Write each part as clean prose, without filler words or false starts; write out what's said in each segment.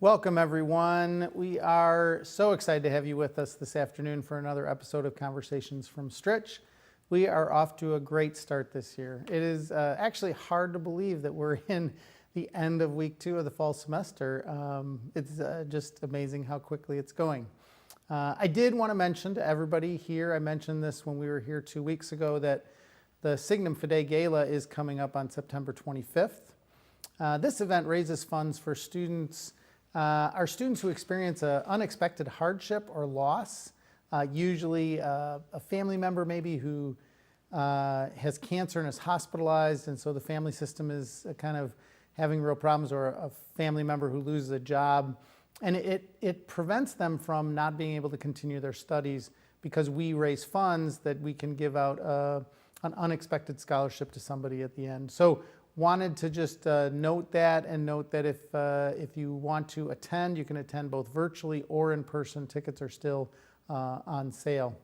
Welcome, everyone. We are so excited to have you with us this afternoon for another episode of Conversations from Stritch. We are off to a great start this year. It is actually hard to believe that we're in the end of week 2 of the fall semester. It's just amazing how quickly it's going. I did want to mention to everybody here, I mentioned this when we were here 2 weeks ago, that the Signum Fidei Gala is coming up on September 25th. This event raises funds for students, our students who experience an unexpected hardship or loss, usually a family member maybe who has cancer and is hospitalized, and so the family system is kind of having real problems, or a family member who loses a job. And it prevents them from not being able to continue their studies because we raise funds that we can give out an unexpected scholarship to somebody at the end. So wanted to just note that, and note that if you want to attend, you can attend both virtually or in person. Tickets are still on sale.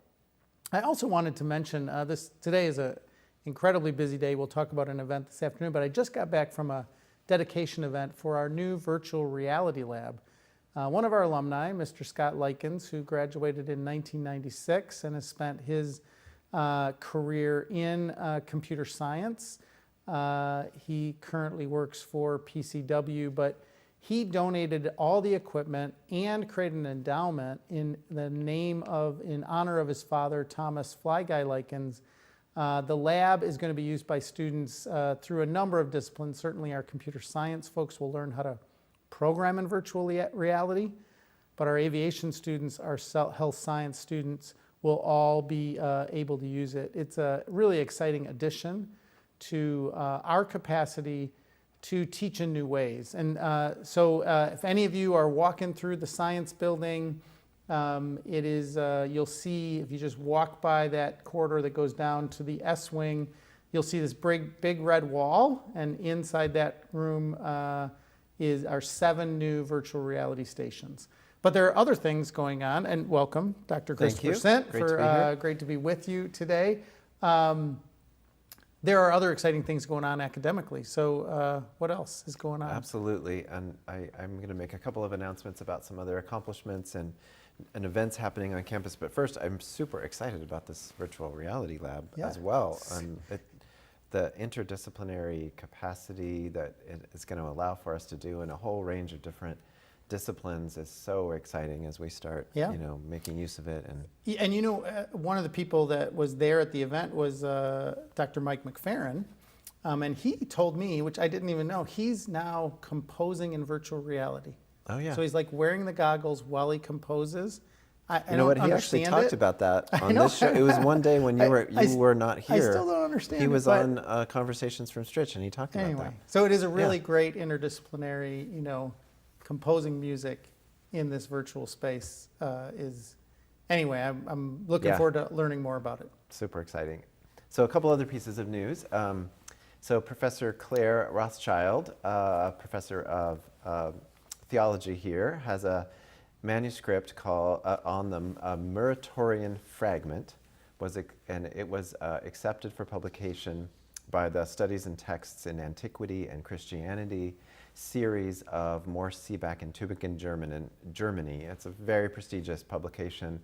I also wanted to mention today is an incredibly busy day. We'll talk about an event this afternoon, but I just got back from a dedication event for our new virtual reality lab. One of our alumni, Mr. Scott Likens, who graduated in 1996 and has spent his career in computer science. He currently works for PCW, but he donated all the equipment and created an endowment in honor of his father, Thomas Fly Guy Likens. The lab is going to be used by students through a number of disciplines. Certainly our computer science folks will learn how to program in virtual reality, but our aviation students, our health science students will all be able to use it. It's a really exciting addition to our capacity to teach in new ways. And so if any of you are walking through the science building, you'll see, if you just walk by that corridor that goes down to the S wing, you'll see this big red wall, and inside that room are 7 new virtual reality stations. But there are other things going on, and welcome, Dr. Christopher Sint. Great to be with you today. There are other exciting things going on academically. So what else is going on? Absolutely, and I'm going to make a couple of announcements about some other accomplishments and events happening on campus. But first, I'm super excited about this virtual reality lab as well. The interdisciplinary capacity that it is going to allow for us to do in a whole range of different disciplines is so exciting as we start, making use of it. And one of the people that was there at the event was Dr. Mike McFerrin, and he told me, which I didn't even know, he's now composing in virtual reality. Oh yeah. So he's like wearing the goggles while he composes. You know what? He actually talked about that on this show. It was one day when you were not here. I still don't understand. He was on Conversations from Stritch, and he talked about that. So it is a really great interdisciplinary, composing music in this virtual space I'm looking forward to learning more about it. Super exciting. So a couple other pieces of news. So Professor Claire Rothschild, professor of theology here, has a manuscript called on the Muratorian Fragment, and it was accepted for publication by the Studies and Texts in Antiquity and Christianity series of Morse, Seebeck, and Tübingen, Germany. It's a very prestigious publication.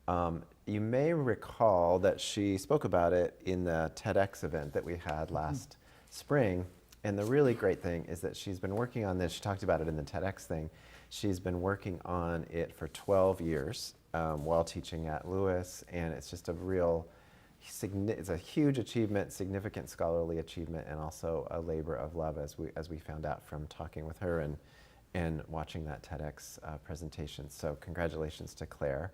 You may recall that she spoke about it in the TEDx event that we had last spring. And the really great thing is that she's been working on this. She talked about it in the TEDx thing. She's been working on it for 12 years while teaching at Lewis, and it's just it's a huge achievement, significant scholarly achievement, and also a labor of love, as we found out from talking with her and watching that TEDx presentation. So congratulations to Claire.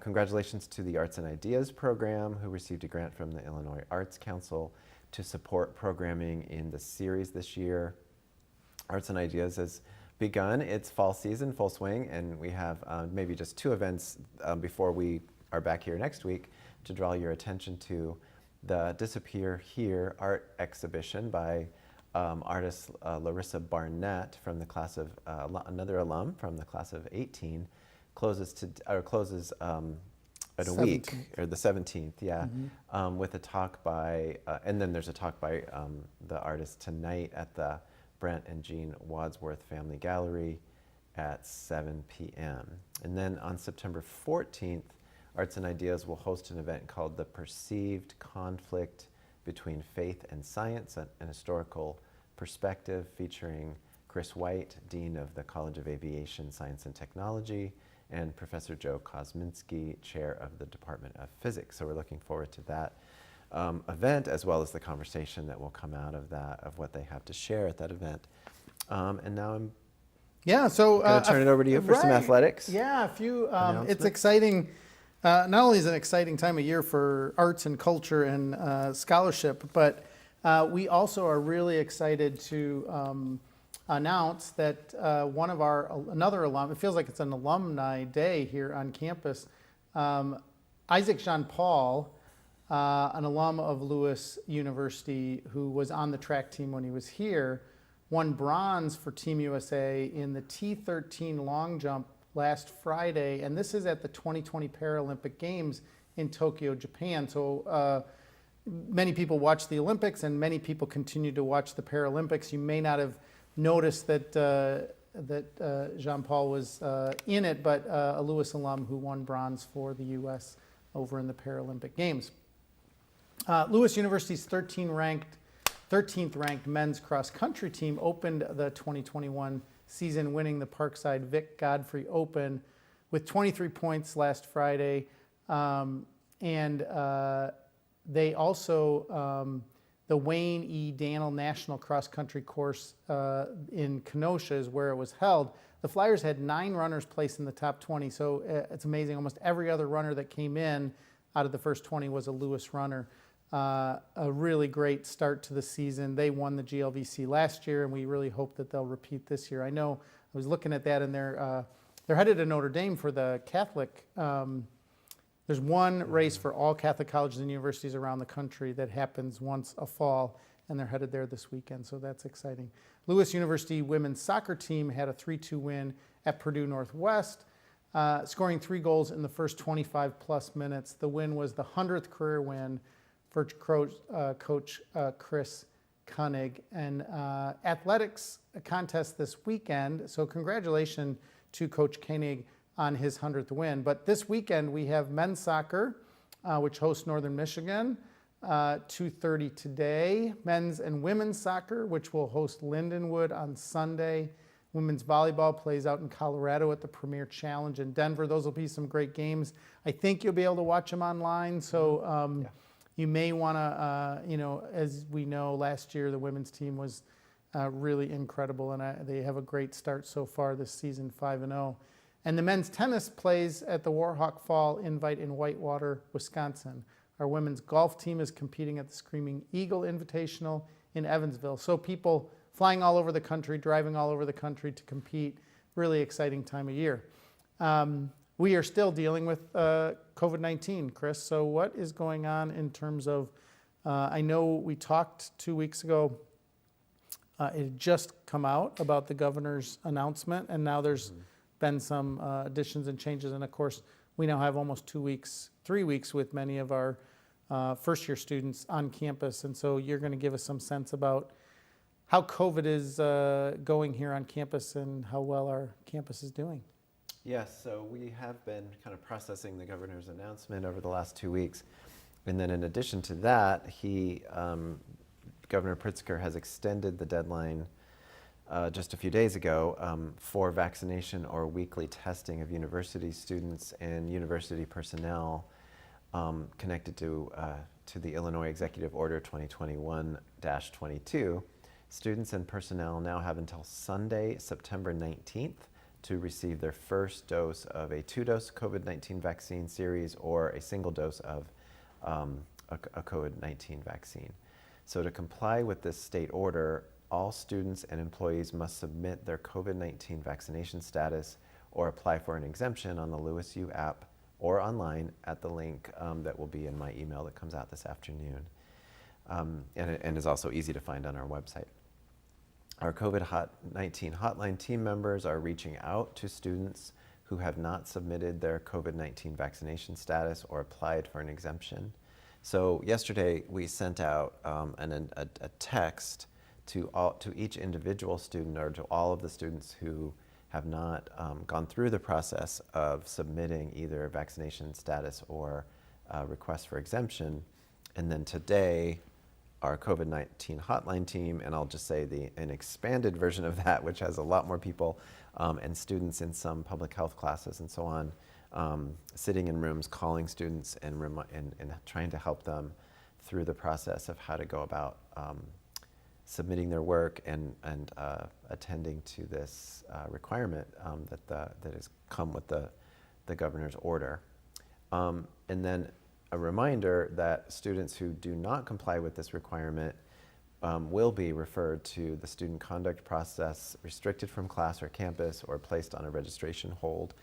Congratulations to the Arts and Ideas program, who received a grant from the Illinois Arts Council to support programming in the series this year. Arts and Ideas has begun its fall season, full swing, and we have maybe just 2 events before we are back here next week to draw your attention to the Disappear Here art exhibition by artist Larissa Barnett from the class of, another alum from the class of 18, closes at a week, or the 17th, with a talk by, and then there's a talk by the artist tonight at the Brent and Jean Wadsworth Family Gallery. at 7 p.m. And then on September 14th, Arts and Ideas will host an event called The Perceived Conflict Between Faith and Science, an historical perspective featuring Chris White, Dean of the College of Aviation, Science and Technology, and Professor Joe Kosminski, Chair of the Department of Physics. So we're looking forward to that event, as well as the conversation that will come out of that, of what they have to share at that event. And now I'm going to turn it over to you for some athletics. Yeah, a few. It's exciting. Not only is it an exciting time of year for arts and culture and scholarship, but we also are really excited to announce that another alum, it feels like it's an alumni day here on campus, Isaac Jean-Paul, an alum of Lewis University who was on the track team when he was here, won bronze for Team USA in the T13 long jump last Friday, and this is at the 2020 Paralympic Games in Tokyo, Japan. So many people watch the Olympics and many people continue to watch the Paralympics. You may not have noticed that Jean-Paul was in it, but a Lewis alum who won bronze for the U.S. over in the Paralympic Games. Lewis University's 13th ranked men's cross country team opened the 2021 season winning the Parkside Vic Godfrey Open with 23 points last Friday. They also, the Wayne E. Dannell National Cross Country Course in Kenosha is where it was held. The Flyers had 9 runners placed in the top 20, so it's amazing. Almost every other runner that came in out of the first 20 was a Lewis runner. A really great start to the season. They won the GLVC last year, and we really hope that they'll repeat this year. I know I was looking at that, and they're headed to Notre Dame for the Catholic. There's one race for all Catholic colleges and universities around the country that happens once a fall, and they're headed there this weekend, so that's exciting. Lewis University women's soccer team had a 3-2 win at Purdue Northwest, scoring 3 goals in the first 25-plus minutes. The win was the 100th career win for Coach Chris Koenig. And athletics contest this weekend, so congratulations to Coach Koenig on his 100th win. But this weekend we have men's soccer, which hosts Northern Michigan, 2:30 today. Men's and women's soccer, which will host Lindenwood on Sunday. Women's volleyball plays out in Colorado at the Premier Challenge in Denver. Those will be some great games. I think you'll be able to watch them online. So you may want to, as we know, last year the women's team was really incredible, and they have a great start so far this season, 5-0. And the men's tennis plays at the Warhawk Fall Invite in Whitewater, Wisconsin. Our women's golf team is competing at the Screaming Eagle Invitational in Evansville. So people flying all over the country, driving all over the country to compete. Really exciting time of year. We are still dealing with COVID-19, Chris. So what is going on in terms of, I know we talked 2 weeks ago, it had just come out about the governor's announcement, and now there's been some additions and changes. And of course, we now have almost 3 weeks with many of our first-year students on campus. And so you're going to give us some sense about how COVID is going here on campus and how well our campus is doing. Yes, so we have been kind of processing the governor's announcement over the last 2 weeks. And then in addition to that, Governor Pritzker has extended the deadline just a few days ago for vaccination or weekly testing of university students and university personnel connected to the Illinois Executive Order 2021-22. Students and personnel now have until Sunday, September 19th to receive their first dose of a 2-dose COVID-19 vaccine series or a single dose of a COVID-19 vaccine. So to comply with this state order, all students and employees must submit their COVID-19 vaccination status or apply for an exemption on the Lewis U app or online at the link that will be in my email that comes out this afternoon, and is also easy to find on our website. Our COVID-19 hotline team members are reaching out to students who have not submitted their COVID-19 vaccination status or applied for an exemption. So yesterday we sent out a text to each individual student, or to all of the students who have not gone through the process of submitting either vaccination status or request for exemption. And then today, our COVID-19 hotline team, and I'll just say an expanded version of that, which has a lot more people and students in some public health classes and so on, sitting in rooms, calling students and trying to help them through the process of how to go about submitting their work and attending to this requirement that has come with the governor's order. And then a reminder that students who do not comply with this requirement will be referred to the student conduct process, restricted from class or campus, or placed on a registration hold.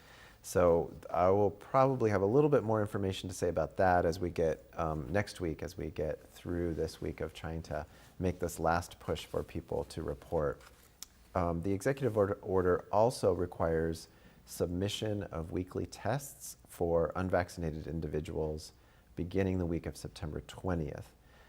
So I will probably have a little bit more information to say about that as we get next week, as we get through this week of trying to make this last push for people to report. The executive order also requires submission of weekly tests for unvaccinated individuals beginning the week of September 20th.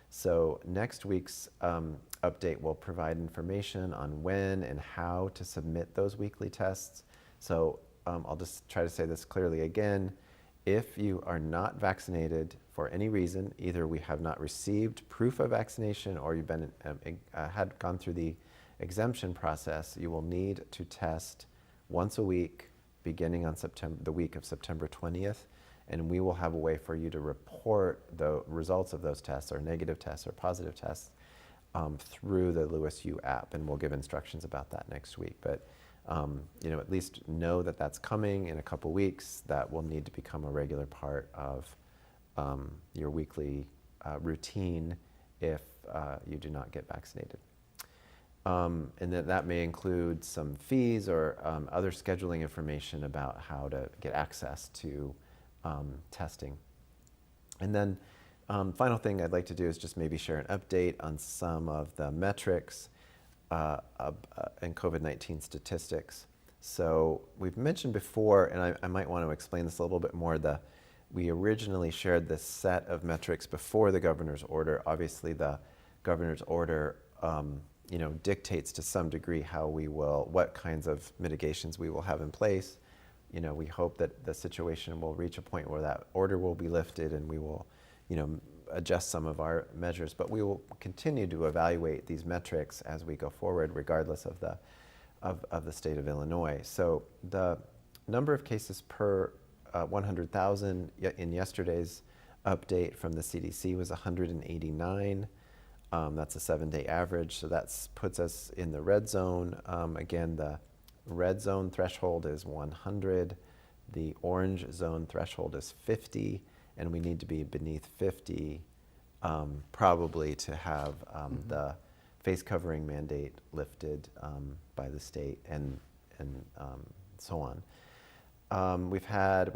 So next week's update will provide information on when and how to submit those weekly tests. So I'll just try to say this clearly again. If you are not vaccinated for any reason, either we have not received proof of vaccination or you've been had gone through the exemption process, you will need to test once a week beginning on the week of September 20th, and we will have a way for you to report the results of those tests, or negative tests or positive tests, through the Lewis U app, and we'll give instructions about that next week. But at least know that that's coming in a couple weeks. That will need to become a regular part of your weekly routine if you do not get vaccinated. And that may include some fees or other scheduling information about how to get access to testing. And then final thing I'd like to do is just maybe share an update on some of the metrics and COVID-19 statistics. So we've mentioned before, and I might want to explain this a little bit more, we originally shared this set of metrics before the governor's order. Obviously the governor's order dictates to some degree what kinds of mitigations we will have in place. We hope that the situation will reach a point where that order will be lifted and we will, adjust some of our measures, but we will continue to evaluate these metrics as we go forward, regardless of the state of Illinois. So the number of cases per 100,000 in yesterday's update from the CDC was 189. That's a 7-day average, so that puts us in the red zone. Again, the red zone threshold is 100. The orange zone threshold is 50. And we need to be beneath 50 probably to have the face covering mandate lifted by the state and so on. We had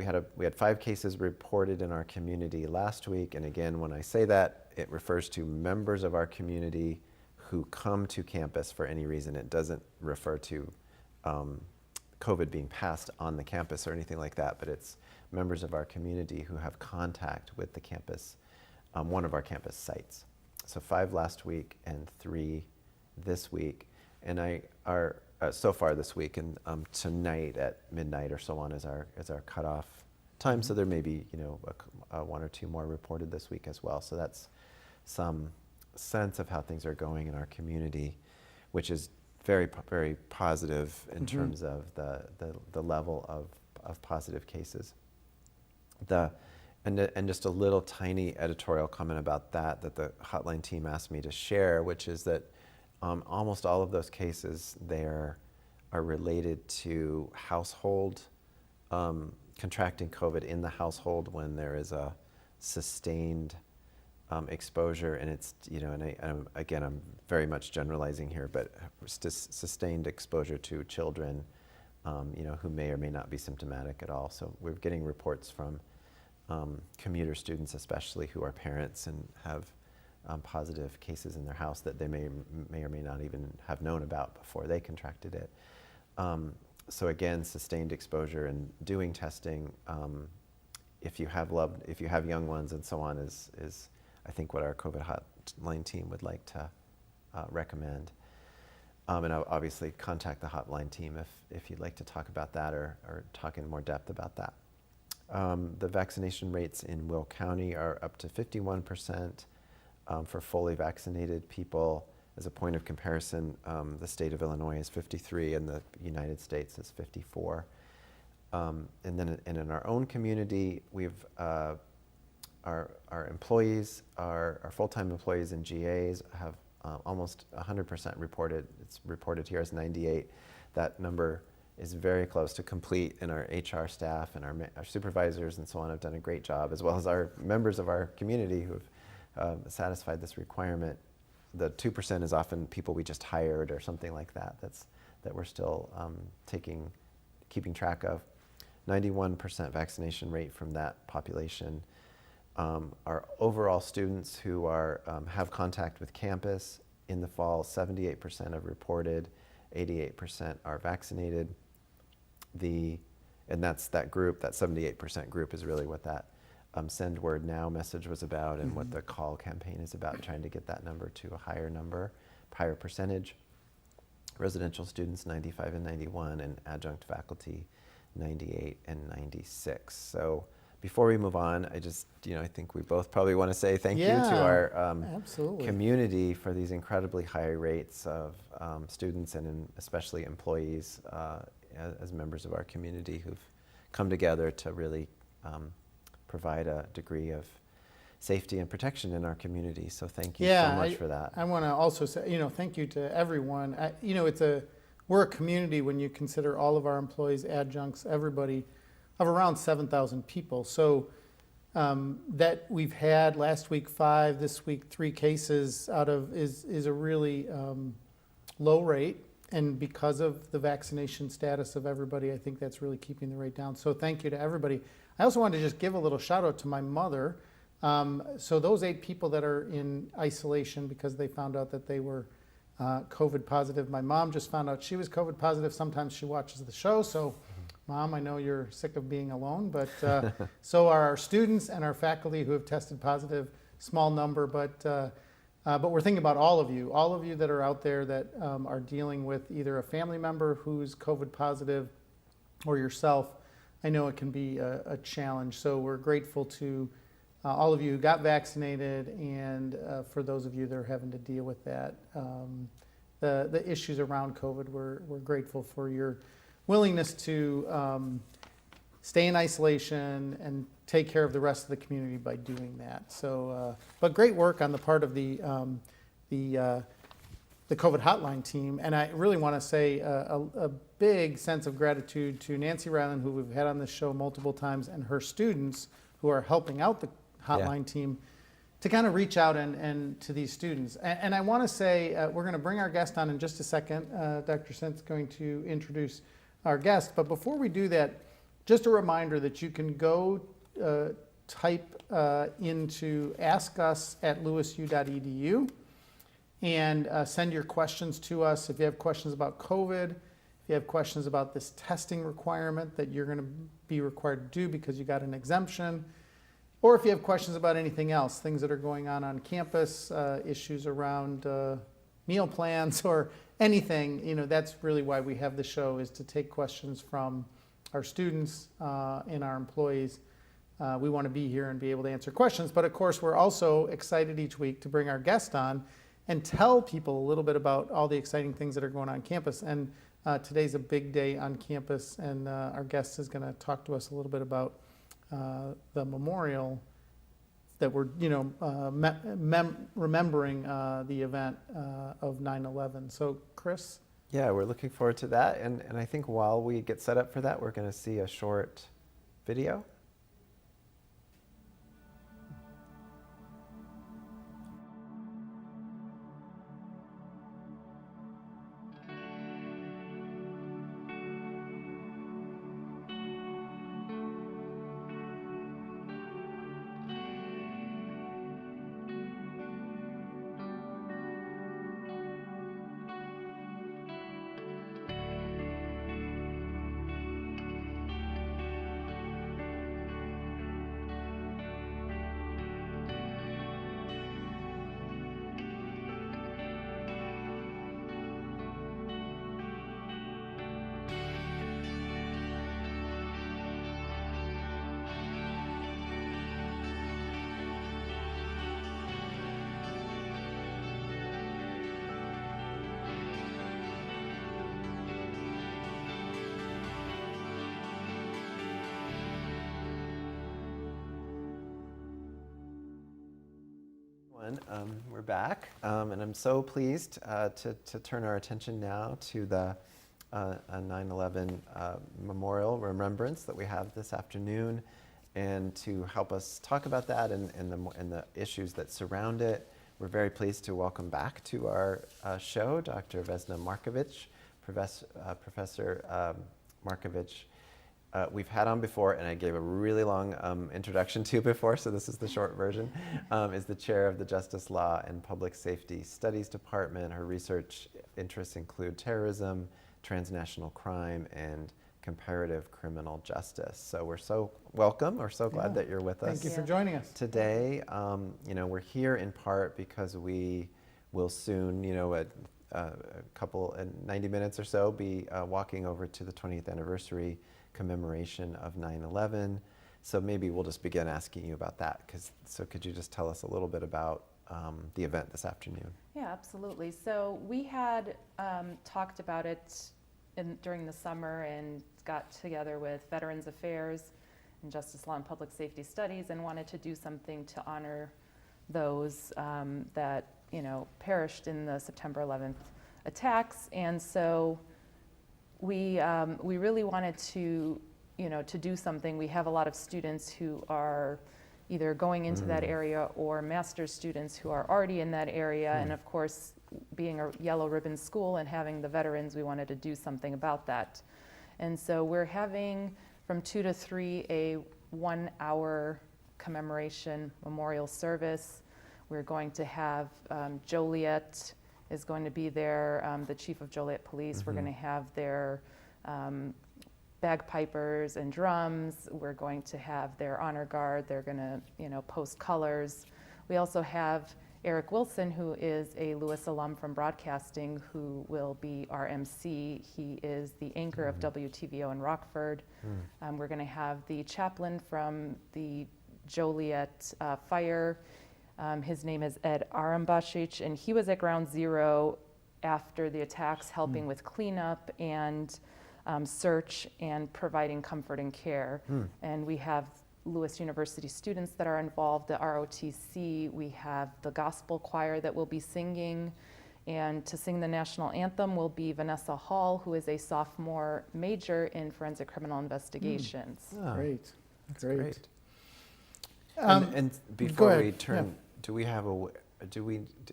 5 cases reported in our community last week, and again, when I say that, it refers to members of our community who come to campus for any reason. It doesn't refer to COVID being passed on the campus or anything like that, but it's members of our community who have contact with the campus, one of our campus sites. So 5 last week and 3 this week. And so far this week, and tonight at midnight or so on is our cutoff time. So there may be 1 or 2 more reported this week as well. So that's some sense of how things are going in our community, which is very, very positive in terms of the level of positive cases. And just a little tiny editorial comment about that the hotline team asked me to share, which is that almost all of those cases there are related to household contracting COVID in the household when there is a sustained exposure, and it's again I'm very much generalizing here, but sustained exposure to children who may or may not be symptomatic at all. So we're getting reports from commuter students, especially, who are parents and have positive cases in their house that they may or may not even have known about before they contracted it. So again, sustained exposure and doing testing, if you have young ones and so on, is I think what our COVID hotline team would like to recommend. And I'll obviously contact the hotline team if you'd like to talk about that or talk in more depth about that. The vaccination rates in Will County are up to 51% for fully vaccinated people. As a point of comparison, the state of Illinois is 53 and the United States is 54. And then in our own community, we've our employees, our full-time employees and GAs have almost 100% reported. It's reported here as 98. That number is very close to complete, and our HR staff and our supervisors and so on have done a great job, as well as our members of our community who have satisfied this requirement. The 2% is often people we just hired or something like that. That we're still keeping track of. 91% vaccination rate from that population. Our overall students who have contact with campus in the fall, 78% have reported, 88% are vaccinated. And that's that group, that 78% group is really what that Send Word Now message was about, and what the call campaign is about, trying to get that number to a higher number, higher percentage. Residential students 95 and 91, and adjunct faculty 98 and 96. So before we move on, I think we both probably want to say thank you to our community for these incredibly high rates of students and especially employees as members of our community who've come together to really provide a degree of safety and protection in our community. So thank you so much for that. I want to also say, thank you to everyone. We're a community when you consider all of our employees, adjuncts, everybody, of around 7,000 people. So that we've had last week 5, this week 3 cases out of is a really low rate. And because of the vaccination status of everybody, I think that's really keeping the rate down. So thank you to everybody. I also wanted to just give a little shout out to my mother. So those 8 people that are in isolation because they found out that they were COVID positive. My mom just found out she was COVID positive. Sometimes she watches the show. So Mom, I know you're sick of being alone, but so are our students and our faculty who have tested positive. Small number, but we're thinking about all of you that are out there that are dealing with either a family member who's COVID positive or yourself. I know it can be a challenge. So we're grateful to all of you who got vaccinated, and for those of you that are having to deal with that, the issues around COVID, we're grateful for your willingness to stay in isolation and take care of the rest of the community by doing that. So, but great work on the part of the COVID hotline team. And I really want to say a big sense of gratitude to Nancy Ryland, who we've had on this show multiple times, and her students who are helping out the hotline team to kind of reach out and to these students. And I want to say, we're going to bring our guest on in just a second. Dr. Sint's going to introduce our guest. But before we do that, just a reminder that you can go type into askus@lewisu.edu and send your questions to us. If you have questions about COVID, if you have questions about this testing requirement that you're going to be required to do because you got an exemption, or if you have questions about anything else, things that are going on campus, issues around meal plans or anything, that's really why we have the show, is to take questions from our students and our employees. We want to be here and be able to answer questions. But of course, we're also excited each week to bring our guest on and tell people a little bit about all the exciting things that are going on campus. And today's a big day on campus, and our guest is going to talk to us a little bit about the memorial that we're, remembering the event of 9/11. So, Chris? Yeah, we're looking forward to that. And I think while we get set up for that, we're going to see a short video. We're back, and I'm so pleased to turn our attention now to the 9/11 memorial remembrance that we have this afternoon, and to help us talk about that and the issues that surround it. We're very pleased to welcome back to our show Dr. Vesna Markovic. Professor Markovic, we've had on before, and I gave a really long introduction to before, so this is the short version, is the chair of the Justice Law and Public Safety Studies Department. Her research interests include terrorism, transnational crime, and comparative criminal justice. So we're so welcome. We're so glad that you're with us. Thank you for joining us Today, we're here in part because we will soon, a couple, 90 minutes or so, be walking over to the 20th anniversary commemoration of 9/11. So maybe we'll just begin asking you about that. So could you just tell us a little bit about the event this afternoon? Yeah, absolutely. So we had talked about it during the summer and got together with Veterans Affairs and Justice Law and Public Safety Studies and wanted to do something to honor those that perished in the September 11th attacks. And so we really wanted to do something. We have a lot of students who are either going into that area or master's students who are already in that area. And of course, being a yellow ribbon school and having the veterans, we wanted to do something about that. And so we're having from 2 to 3 a 1-hour commemoration memorial service. We're going to have Joliet is going to be there, the chief of Joliet Police. We're going to have their bagpipers and drums. We're going to have their honor guard. They're going to, post colors. We also have Eric Wilson, who is a Lewis alum from broadcasting, who will be our MC. He is the anchor of WTVO in Rockford. We're going to have the chaplain from the Joliet fire. His name is Ed Arambashich, and he was at Ground Zero after the attacks, helping with cleanup and search and providing comfort and care. And we have Lewis University students that are involved, the ROTC. We have the gospel choir that will be singing. And to sing the national anthem will be Vanessa Hall, who is a sophomore major in forensic criminal investigations. Oh, Great. that's great. And before we turn,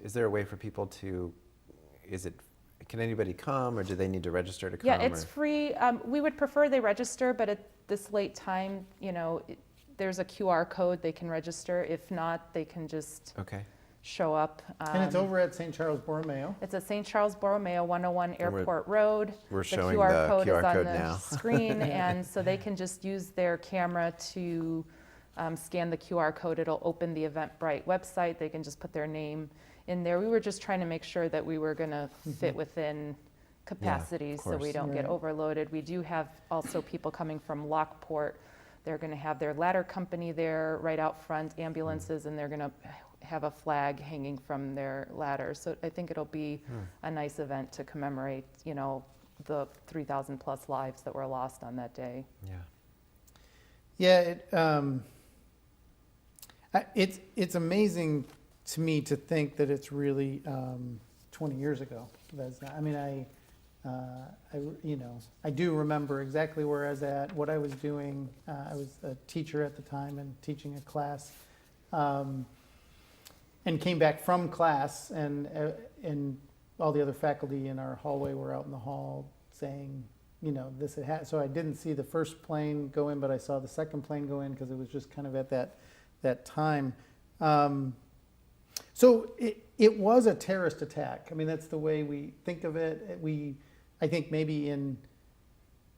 is there a way for people to, can anybody come, or do they need to register to come? Yeah, it's free. We would prefer they register, but at this late time, there's a QR code they can register. If not, they can just show up. And it's over at St. Charles Borromeo. It's at St. Charles Borromeo, 101 Airport Road. We're the showing QR the code QR is on code the now. screen, and so they can just use their camera to scan the QR code. It'll open the Eventbrite website. They can just put their name in there. We were just trying to make sure that we were going to fit within capacities so we don't get overloaded. We do have also people coming from Lockport. They're going to have their ladder company there right out front, ambulances, and they're going to have a flag hanging from their ladder. So I think it'll be a nice event to commemorate, the 3,000 plus lives that were lost on that day. Yeah, it's amazing to me to think that it's really 20 years ago. I mean, I do remember exactly where I was at, what I was doing. I was a teacher at the time and teaching a class, and came back from class, and all the other faculty in our hallway were out in the hall saying, this had happened. So I didn't see the first plane go in, but I saw the second plane go in because it was just kind of at that time. So it was a terrorist attack. I mean, that's the way we think of it. I think maybe in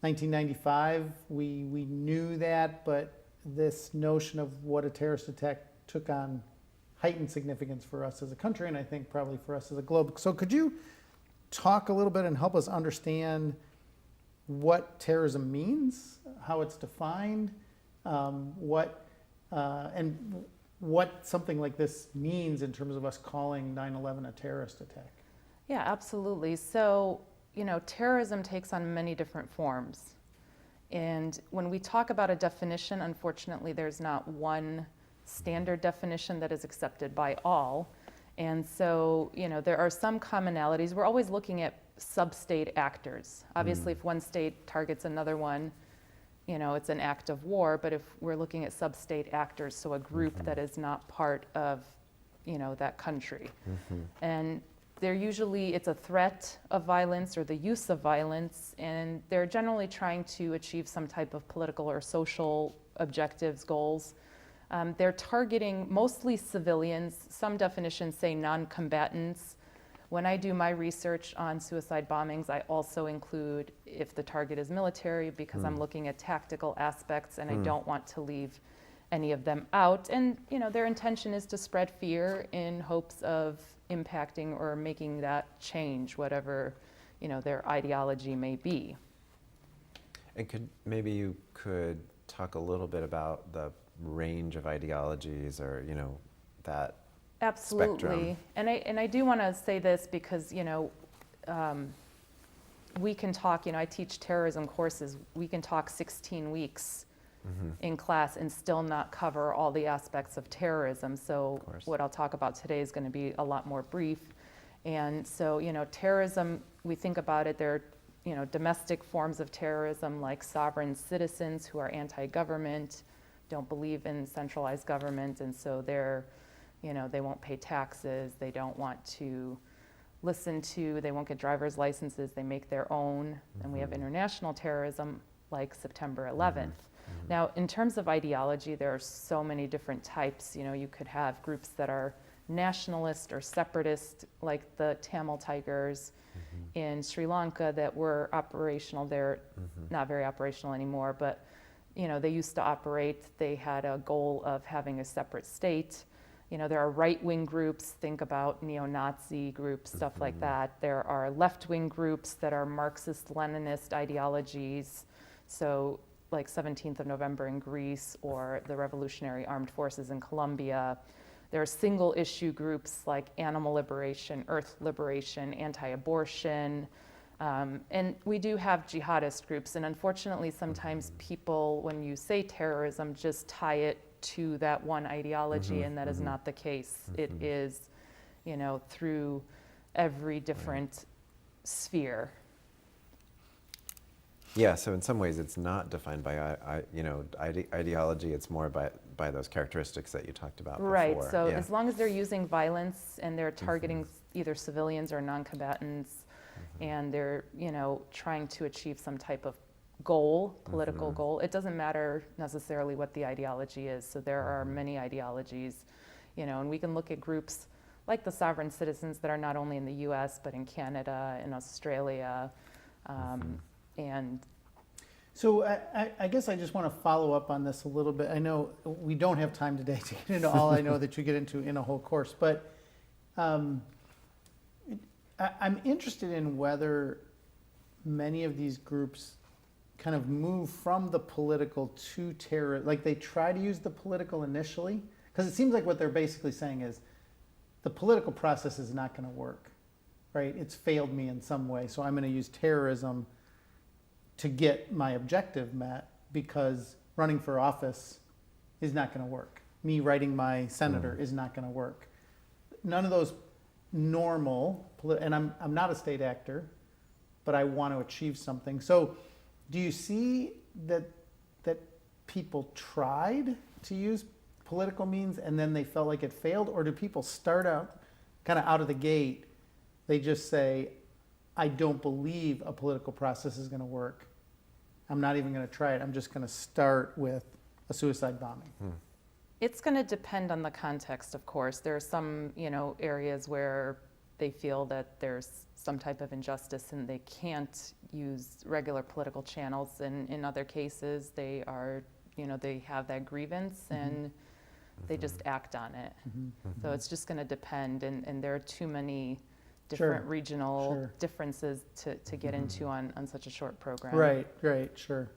1995 we knew that, but this notion of what a terrorist attack took on heightened significance for us as a country, and I think probably for us as a globe. So could you talk a little bit and help us understand what terrorism means, how it's defined, and what something like this means in terms of us calling 9/11 a terrorist attack? Yeah, absolutely. So, terrorism takes on many different forms. And when we talk about a definition, unfortunately, there's not one standard definition that is accepted by all. And so, there are some commonalities. We're always looking at sub-state actors. Obviously, if one state targets another one, it's an act of war. But if we're looking at sub-state actors, so a group that is not part of, that country. And it's a threat of violence or the use of violence, and they're generally trying to achieve some type of political or social objectives, goals. They're targeting mostly civilians. Some definitions say non-combatants. When I do my research on suicide bombings, I also include if the target is military, because I'm looking at tactical aspects and I don't want to leave any of them out. And their intention is to spread fear in hopes of impacting or making that change, whatever their ideology may be. And maybe you could talk a little bit about the range of ideologies, or that Absolutely. spectrum. And I do want to say this because we can talk. I teach terrorism courses. We can talk 16 weeks in class and still not cover all the aspects of terrorism. So what I'll talk about today is going to be a lot more brief. And so, terrorism, we think about it, there are, domestic forms of terrorism like sovereign citizens who are anti-government, don't believe in centralized government, and so they won't pay taxes, they don't want to they won't get driver's licenses, they make their own. And we have international terrorism like September 11th. Now, in terms of ideology, there are so many different types. You could have groups that are nationalist or separatist, like the Tamil Tigers in Sri Lanka that were operational. They're not very operational anymore, but they used to operate. They had a goal of having a separate state. There are right-wing groups, think about neo-Nazi groups, stuff like that. There are left-wing groups that are Marxist-Leninist ideologies, so like 17th of November in Greece or the Revolutionary Armed Forces in Colombia. There are single-issue groups like animal liberation, earth liberation, anti-abortion, and we do have jihadist groups. And unfortunately, sometimes people, when you say terrorism, just tie it to that one ideology, and that is not the case. It is, through every different sphere. Yeah, so in some ways it's not defined by ideology, it's more by those characteristics that you talked about before. Right, so as long as they're using violence and they're targeting either civilians or non-combatants, and they're, trying to achieve some type of goal, political goal, it doesn't matter necessarily what the ideology is. So there are many ideologies, and we can look at groups like the sovereign citizens that are not only in the US, but in Canada, in Australia, and So I guess I just want to follow up on this a little bit. I know we don't have time today to get into all I know that you get into in a whole course, but I'm interested in whether many of these groups kind of move from the political to terror, like they try to use the political initially, because it seems like what they're basically saying is the political process is not going to work, right? It's failed me in some way, so I'm going to use terrorism to get my objective met, because running for office is not going to work. Me writing my senator is not going to work. None of those normal, and I'm not a state actor, but I want to achieve something. So do you see that people tried to use political means and then they felt like it failed? Or do people start out kind of out of the gate, they just say, I don't believe a political process is going to work. I'm not even going to try it. I'm just going to start with a suicide bombing. It's going to depend on the context, of course. There are some, areas where they feel that there's some type of injustice and they can't use regular political channels. And in other cases, they are, they have that grievance and they just act on it. So it's just going to depend. And there are too many different regional differences to get into on such a short program. Right, sure.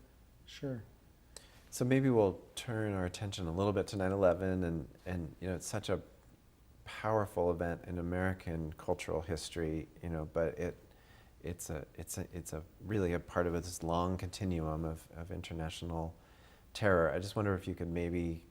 So maybe we'll turn our attention a little bit to 9/11, and it's such a powerful event in American cultural history, but it's a really a part of this long continuum of international terror. I just wonder if you could maybe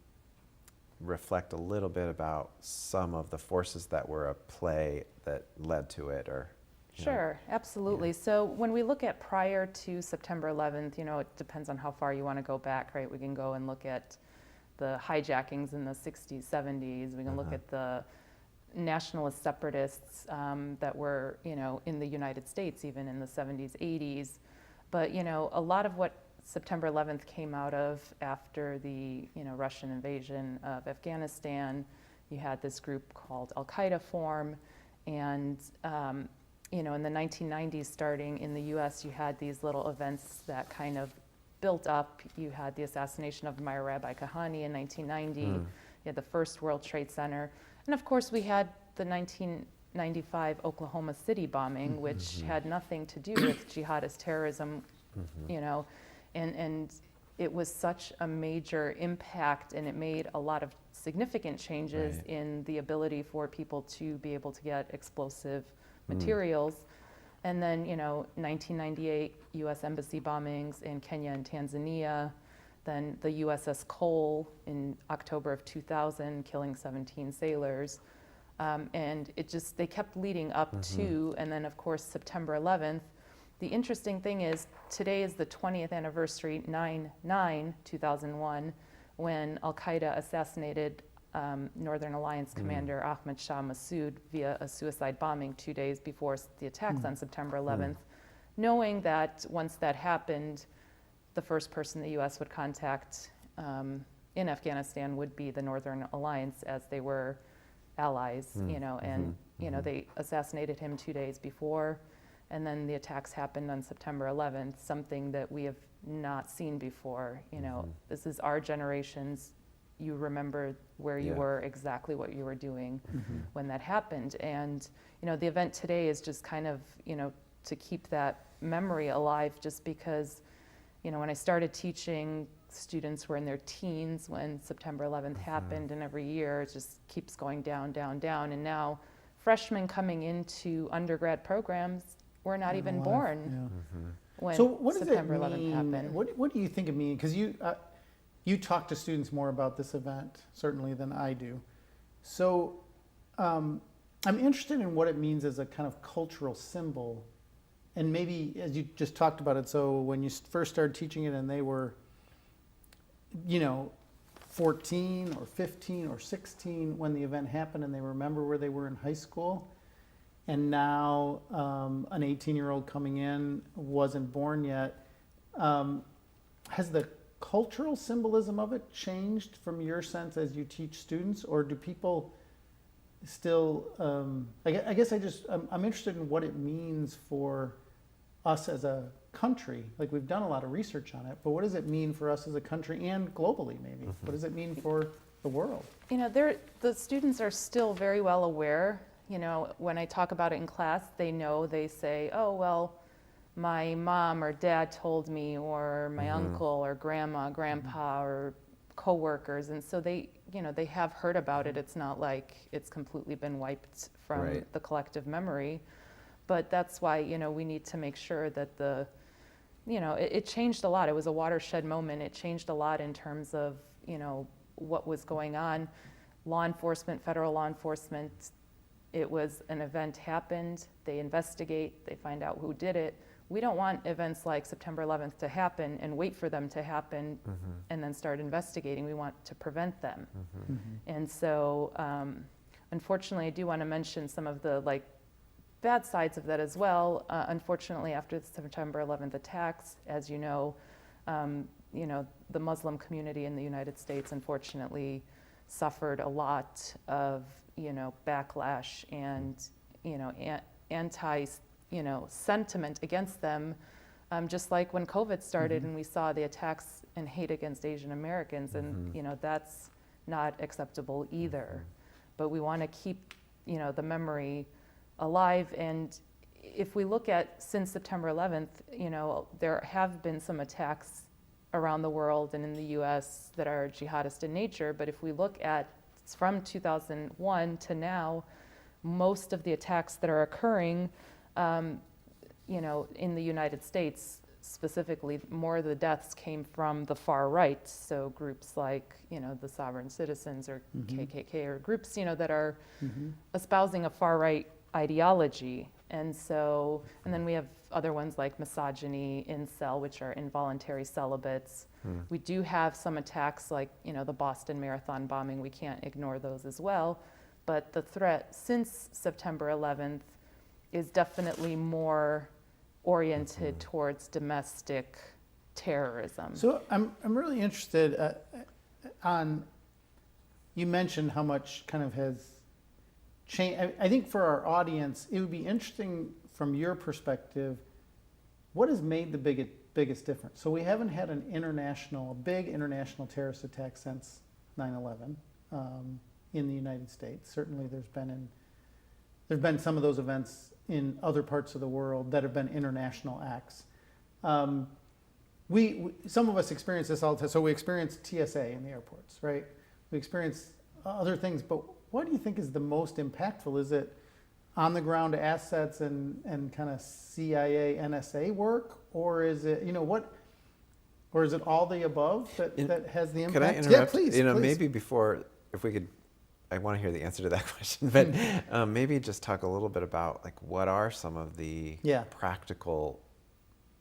reflect a little bit about some of the forces that were at play that led to it, or you know? Sure, absolutely. So when we look at prior to September 11th, it depends on how far you want to go back, right? We can go and look at the hijackings in the 60s, 70s. We can look at the nationalist separatists that were, in the United States, even in the 70s, 80s. But, a lot of what September 11th came out of after the, Russian invasion of Afghanistan, you had this group called Al-Qaeda form, and in the 1990s, starting in the US, you had these little events that kind of built up. You had the assassination of Meir Rabbi Kahane in 1990. You had the first World Trade Center. And of course, we had the 1995 Oklahoma City bombing, which had nothing to do with jihadist terrorism, and it was such a major impact, and it made a lot of significant changes in the ability for people to be able to get explosive materials. And then, 1998 US embassy bombings in Kenya and Tanzania, then the USS Cole in October of 2000, killing 17 sailors. And they kept leading up to, and then of course, September 11th. The interesting thing is, today is the 20th anniversary, 9/9/2001, when Al-Qaeda assassinated Northern Alliance commander Ahmad Shah Massoud via a suicide bombing 2 days before the attacks on September 11th, knowing that once that happened, the first person the U.S. would contact in Afghanistan would be the Northern Alliance, as they were allies, and they assassinated him 2 days before, and then the attacks happened on September 11th, something that we have not seen before. This is our generation's. You remember where you were, exactly what you were doing when that happened. And, the event today is just kind of, to keep that memory alive, just because, when I started teaching, students were in their teens when September 11th happened, and every year it just keeps going down, down, down. And now freshmen coming into undergrad programs were not even born when So what does September it 11th mean? happened. What do you think it means? Because you talk to students more about this event, certainly, than I do. So I'm interested in what it means as a kind of cultural symbol. And maybe, as you just talked about it, so when you first started teaching it and they were, 14 or 15 or 16 when the event happened, and they remember where they were in high school, and now an 18-year-old coming in wasn't born yet, has the cultural symbolism of it changed from your sense as you teach students, or do people still, I guess I'm interested in what it means for us as a country. Like, we've done a lot of research on it, but what does it mean for us as a country and globally, maybe? What does it mean for the world? The students are still very well aware. When I talk about it in class, they say, oh, well, my mom or dad told me, or my uncle or grandma, grandpa, or coworkers, and so they have heard about it. It's not like it's completely been wiped from the collective memory, but that's why we need to make sure that it changed a lot. It was a watershed moment. It changed a lot in terms of what was going on. Law enforcement, federal law enforcement. It was an event happened. They investigate. They find out who did it. We don't want events like September 11th to happen and wait for them to happen and then start investigating. We want to prevent them. And so, unfortunately, I do want to mention some of the bad sides of that as well. Unfortunately, after the September 11th attacks, as you know, the Muslim community in the United States, unfortunately, suffered a lot of backlash and anti sentiment against them, just like when COVID started and we saw the attacks and hate against Asian Americans, and that's not acceptable either. But we want to keep the memory alive. And if we look at since September 11th, there have been some attacks around the world and in the US that are jihadist in nature, but if we look at from 2001 to now, most of the attacks that are occurring in the United States specifically, more of the deaths came from the far right. So groups like, the Sovereign Citizens or KKK or groups, that are espousing a far right ideology. And then we have other ones like misogyny, incel, which are involuntary celibates. We do have some attacks like, the Boston Marathon bombing. We can't ignore those as well. But the threat since September 11th is definitely more oriented towards domestic terrorism. So I'm really interested you mentioned how much kind of has changed. I think for our audience, it would be interesting from your perspective, what has made the biggest difference? So we haven't had a big international terrorist attack since 9/11 in the United States. Certainly there's been some of those events in other parts of the world that have been international acts. Some of us experience this all the time. So we experience TSA in the airports, right? We experience other things, but what do you think is the most impactful? Is it on the ground assets and kind of CIA, NSA work, or is it or is it all the above that has the impact? Could I interrupt? Yeah, please. Maybe before, if we could, I want to hear the answer to that question, but maybe just talk a little bit about what are some of the practical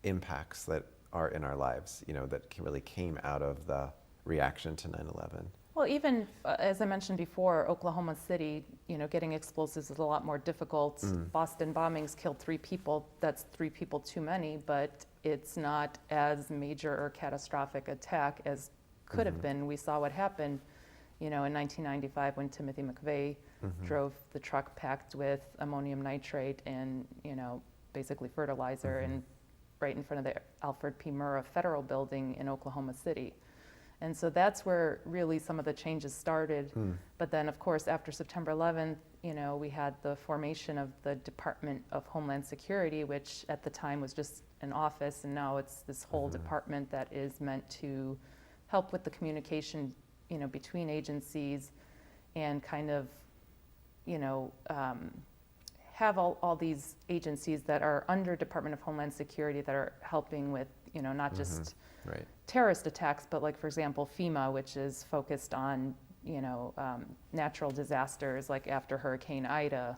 impacts that are in our lives, that really came out of the reaction to 9/11. Well, even as I mentioned before, Oklahoma City, getting explosives is a lot more difficult. Boston bombings killed 3 people. That's 3 people too many, but it's not as major or catastrophic attack as could have been. We saw what happened, in 1995 when Timothy McVeigh drove the truck packed with ammonium nitrate and, basically fertilizer, and right in front of the Alfred P. Murrah Federal Building in Oklahoma City. And so that's where really some of the changes started. But then, of course, after September 11th, we had the formation of the Department of Homeland Security, which at the time was just an office, and now it's this whole department that is meant to help with the communication, between agencies and kind of, have all these agencies that are under Department of Homeland Security that are helping with, not just terrorist attacks, but like, for example, FEMA, which is focused on, natural disasters, like after Hurricane Ida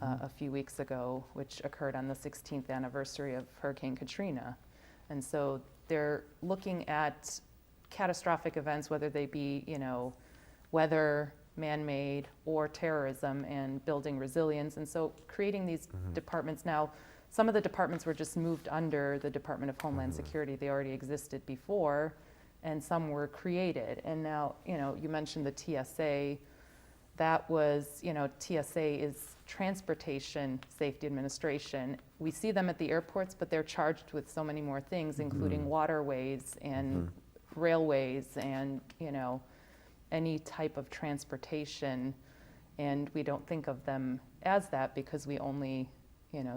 a few weeks ago, which occurred on the 16th anniversary of Hurricane Katrina. And so they're looking at catastrophic events, whether they be, weather, man-made, or terrorism, and building resilience. And so creating these departments now, some of the departments were just moved under the Department of Homeland Security. They already existed before, and some were created. And now, you mentioned the TSA. That was, TSA is Transportation Safety Administration. We see them at the airports, but they're charged with so many more things, including waterways and railways and, any type of transportation. And we don't think of them as that because we only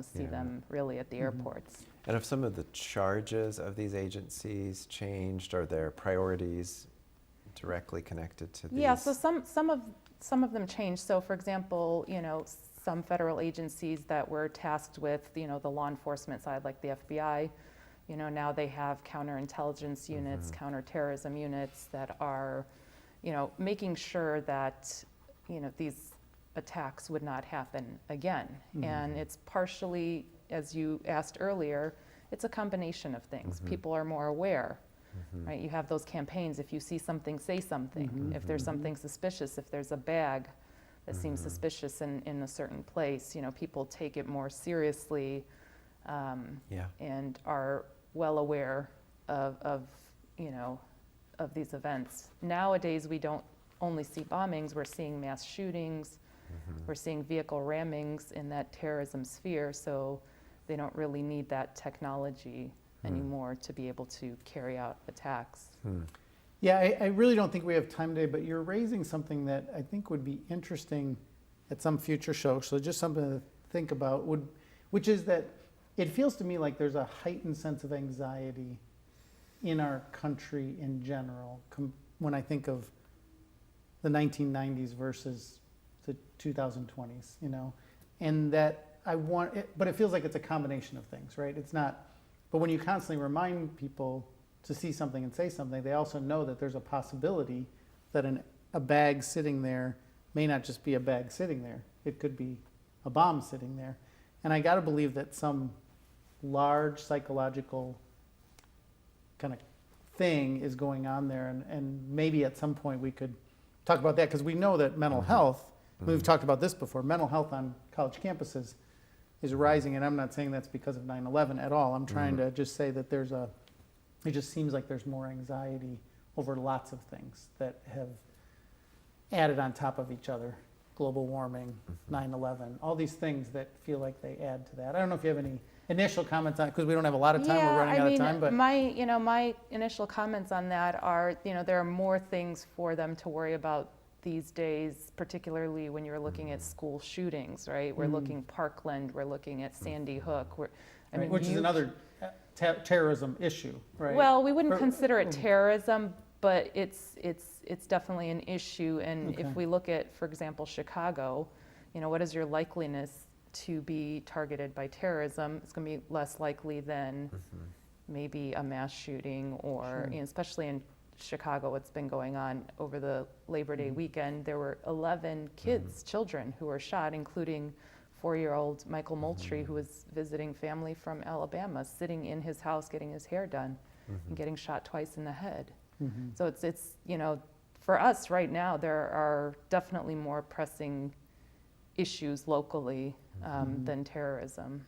see them really at the airports. And have some of the charges of these agencies changed? Are their priorities directly connected to these? Yeah, so some of them changed. So for example, some federal agencies that were tasked with, the law enforcement side, like the FBI, now they have counterintelligence units, counterterrorism units that are, making sure that, these attacks would not happen again. And it's partially, as you asked earlier, it's a combination of things. People are more aware, right? You have those campaigns. If you see something, say something. If there's something suspicious, if there's a bag that seems suspicious in a certain place, people take it more seriously and are well aware of these events. Nowadays, we don't only see bombings, we're seeing mass shootings, we're seeing vehicle rammings in that terrorism sphere, so they don't really need that technology anymore to be able to carry out attacks. Yeah, I really don't think we have time today, but you're raising something that I think would be interesting at some future show, so just something to think about, which is that it feels to me like there's a heightened sense of anxiety in our country in general when I think of the 1990s versus the 2020s, and that I want it, but it feels like it's a combination of things, right? It's not But when you constantly remind people to see something and say something, they also know that there's a possibility that a bag sitting there may not just be a bag sitting there. It could be a bomb sitting there. And I got to believe that some large psychological kind of thing is going on there. And maybe at some point we could talk about that, because we know that mental health, we've talked about this before, mental health on college campuses is rising. And I'm not saying that's because of 9/11 at all. I'm trying to just say that it just seems like there's more anxiety over lots of things that have added on top of each other. Global warming, 9/11, all these things that feel like they add to that. I don't know if you have any initial comments on it, because we don't have a lot of time. We're running out of time. But my initial comments on that are, there are more things for them to worry about these days, particularly when you're looking at school shootings, right? We're looking Parkland, we're looking at Sandy Hook. Which is another terrorism issue, right? Well, we wouldn't consider it terrorism, but it's definitely an issue. And if we look at, for example, Chicago, what is your likeliness to be targeted by terrorism? It's going to be less likely than maybe a mass shooting, or especially in Chicago, what's been going on over the Labor Day weekend. There were 11 kids, children, who were shot, including 4-year-old Michael Moultrie, who was visiting family from Alabama, sitting in his house getting his hair done and getting shot twice in the head. So it's for us right now, there are definitely more pressing issues locally than terrorism.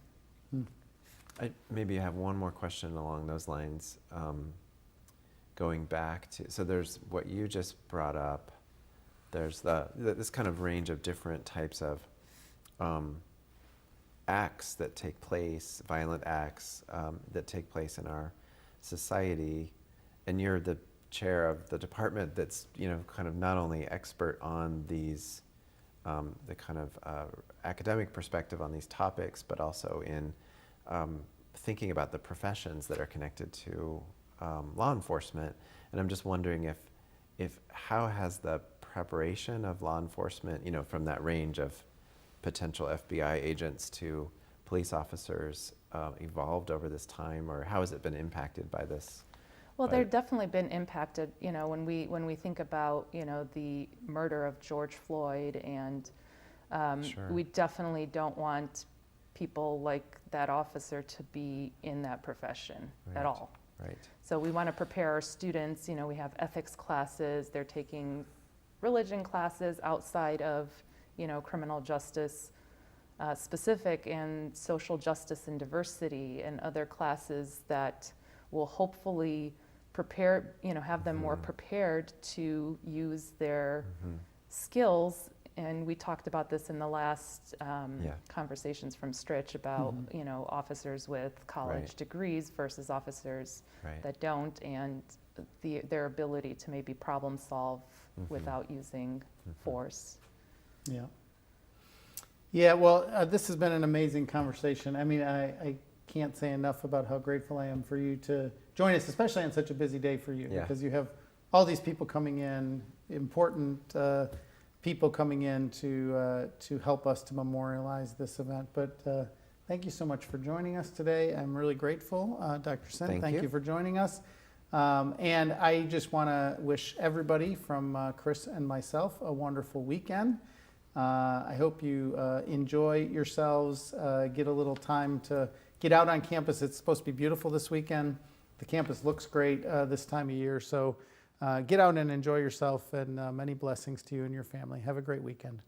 I maybe have one more question along those lines. Going back to, so there's what you just brought up. There's this kind of range of different types of acts that take place, violent acts that take place in our society, and you're the chair of the department that's kind of not only expert on these, the kind of academic perspective on these topics, but also in thinking about the professions that are connected to law enforcement. And I'm just wondering if how has the preparation of law enforcement, from that range of potential FBI agents to police officers evolved over this time, or how has it been impacted by this? Well, they've definitely been impacted. When we think about the murder of George Floyd, and we definitely don't want people like that officer to be in that profession at all. Right. So we want to prepare our students. We have ethics classes. They're taking religion classes outside of criminal justice specific, and social justice and diversity, and other classes that will hopefully prepare, have them more prepared to use their skills. And we talked about this in the last conversations from Stritch about, officers with college degrees versus officers that don't, and their ability to maybe problem solve without using force. Yeah. Yeah, well, this has been an amazing conversation. I mean, I can't say enough about how grateful I am for you to join us, especially on such a busy day for you, because you have all these people coming in, important people coming in to help us to memorialize this event. But thank you so much for joining us today. I'm really grateful. Dr. Sint, thank you for joining us. And I just want to wish everybody from Chris and myself a wonderful weekend. I hope you enjoy yourselves, get a little time to get out on campus. It's supposed to be beautiful this weekend. The campus looks great this time of year. So get out and enjoy yourself, and many blessings to you and your family. Have a great weekend.